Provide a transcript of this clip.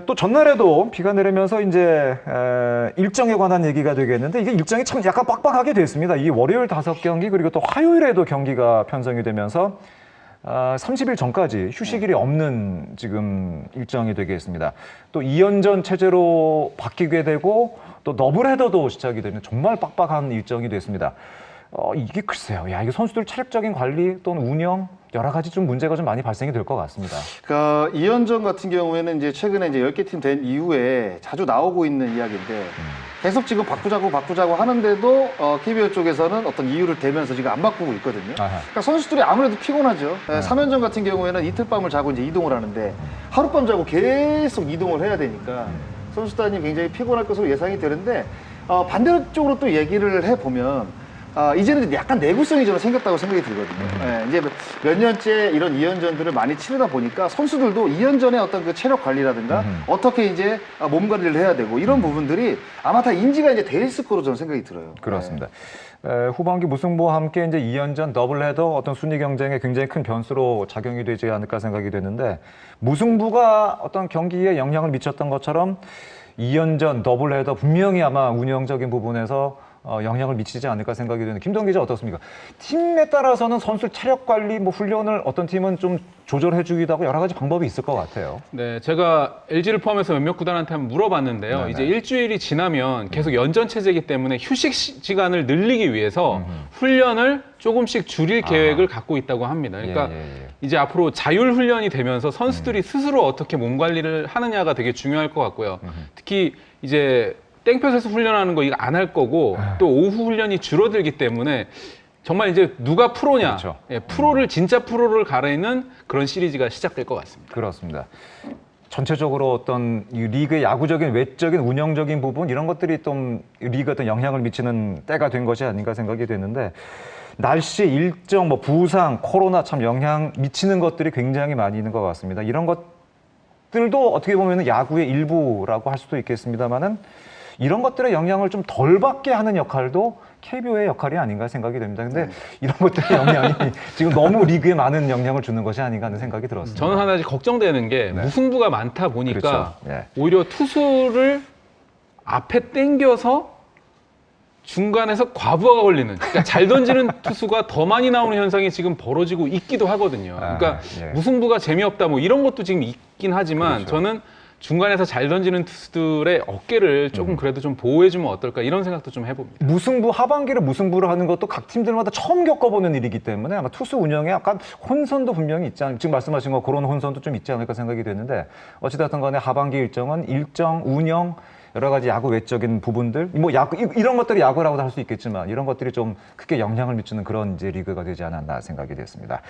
또 전날에도 비가 내리면서 이제 일정에 관한 얘기가 되겠는데 이게 일정이 참 약간 빡빡하게 됐습니다. 이 월요일 5경기 그리고 또 화요일에도 경기가 편성이 되면서 30일 전까지 휴식일이 없는 지금 일정이 되겠습니다. 또 2연전 체제로 바뀌게 되고 또 더블헤더도 시작이 되는 정말 빡빡한 일정이 됐습니다. 이게 글쎄요. 야, 이게 선수들 체력적인 관리 또는 운영 여러 가지 좀 문제가 좀 많이 발생이 될 것 같습니다. 그러니까 2연전 같은 경우에는 이제 최근에 이제 10개 팀 된 이후에 자주 나오고 있는 이야기인데 계속 지금 바꾸자고 하는데도 KBO 쪽에서는 어떤 이유를 대면서 지금 안 바꾸고 있거든요. 그러니까 선수들이 아무래도 피곤하죠. 3연전 같은 경우에는 이틀 밤을 자고 이제 이동을 하는데 하룻밤 자고 계속 이동을 해야 되니까 선수단이 굉장히 피곤할 것으로 예상이 되는데 반대쪽으로 또 얘기를 해보면 이제는 약간 내구성이 저는 생겼다고 생각이 들거든요. 이제 몇 년째 이런 2연전들을 많이 치르다 보니까 선수들도 2연전의 어떤 그 체력 관리라든가 어떻게 이제 몸 관리를 해야 되고 이런 부분들이 아마 다 인지가 이제 돼 있을 거로 저는 생각이 들어요. 그렇습니다. 후반기 무승부와 함께 이제 2연전 더블헤더 어떤 순위 경쟁에 굉장히 큰 변수로 작용이 되지 않을까 생각이 되는데 무승부가 어떤 경기에 영향을 미쳤던 것처럼 2연전 더블헤더 분명히 아마 운영적인 부분에서 영향을 미치지 않을까 생각이 되는 김동 기자 어떻습니까? 팀에 따라서는 선수 체력 관리, 뭐 훈련을 어떤 팀은 좀 조절해주기도 하고 여러 가지 방법이 있을 것 같아요. 네, 제가 LG를 포함해서 몇몇 구단한테 한번 물어봤는데요. 네네. 이제 일주일이 지나면 계속 연전 체제이기 때문에 휴식 시간을 늘리기 위해서 훈련을 조금씩 줄일 계획을 갖고 있다고 합니다. 그러니까 이제 앞으로 자율 훈련이 되면서 선수들이 스스로 어떻게 몸 관리를 하느냐가 되게 중요할 것 같고요. 특히 이제 땡볕에서 훈련하는 거 이거 안 할 거고 또 오후 훈련이 줄어들기 때문에 정말 이제 누가 프로냐, 그렇죠. 프로를 진짜 프로를 가리는 그런 시리즈가 시작될 것 같습니다. 그렇습니다. 전체적으로 어떤 이 리그의 야구적인 외적인 운영적인 부분 이런 것들이 좀 리그에 어떤 영향을 미치는 때가 된 것이 아닌가 생각이 되는데 날씨, 일정, 뭐 부상, 코로나 참 영향 미치는 것들이 굉장히 많이 있는 것 같습니다. 이런 것들도 어떻게 보면 야구의 일부라고 할 수도 있겠습니다만은 이런 것들의 영향을 좀 덜 받게 하는 역할도 KBO의 역할이 아닌가 생각이 됩니다. 근데 이런 것들의 영향이 지금 너무 리그에 많은 영향을 주는 것이 아닌가 하는 생각이 들었습니다. 저는 하나 걱정되는 게 무승부가 많다 보니까 그렇죠. 오히려 투수를 앞에 당겨서 중간에서 과부하가 걸리는, 그러니까 잘 던지는 투수가 더 많이 나오는 현상이 지금 벌어지고 있기도 하거든요. 그러니까 무승부가 재미없다 뭐 이런 것도 지금 있긴 하지만 그렇죠. 저는 중간에서 잘 던지는 투수들의 어깨를 조금 그래도 좀 보호해주면 어떨까 이런 생각도 좀 해봅니다. 무승부, 하반기를 무승부를 하는 것도 각 팀들마다 처음 겪어보는 일이기 때문에 아마 투수 운영에 약간 혼선도 분명히 있지 않을까, 지금 말씀하신 거 그런 혼선도 좀 있지 않을까 생각이 되는데 어찌됐든 간에 하반기 일정은 일정, 운영, 여러 가지 야구 외적인 부분들, 뭐 야구, 이런 것들이 야구라고도 할 수 있겠지만 이런 것들이 좀 크게 영향을 미치는 그런 이제 리그가 되지 않았나 생각이 됐습니다.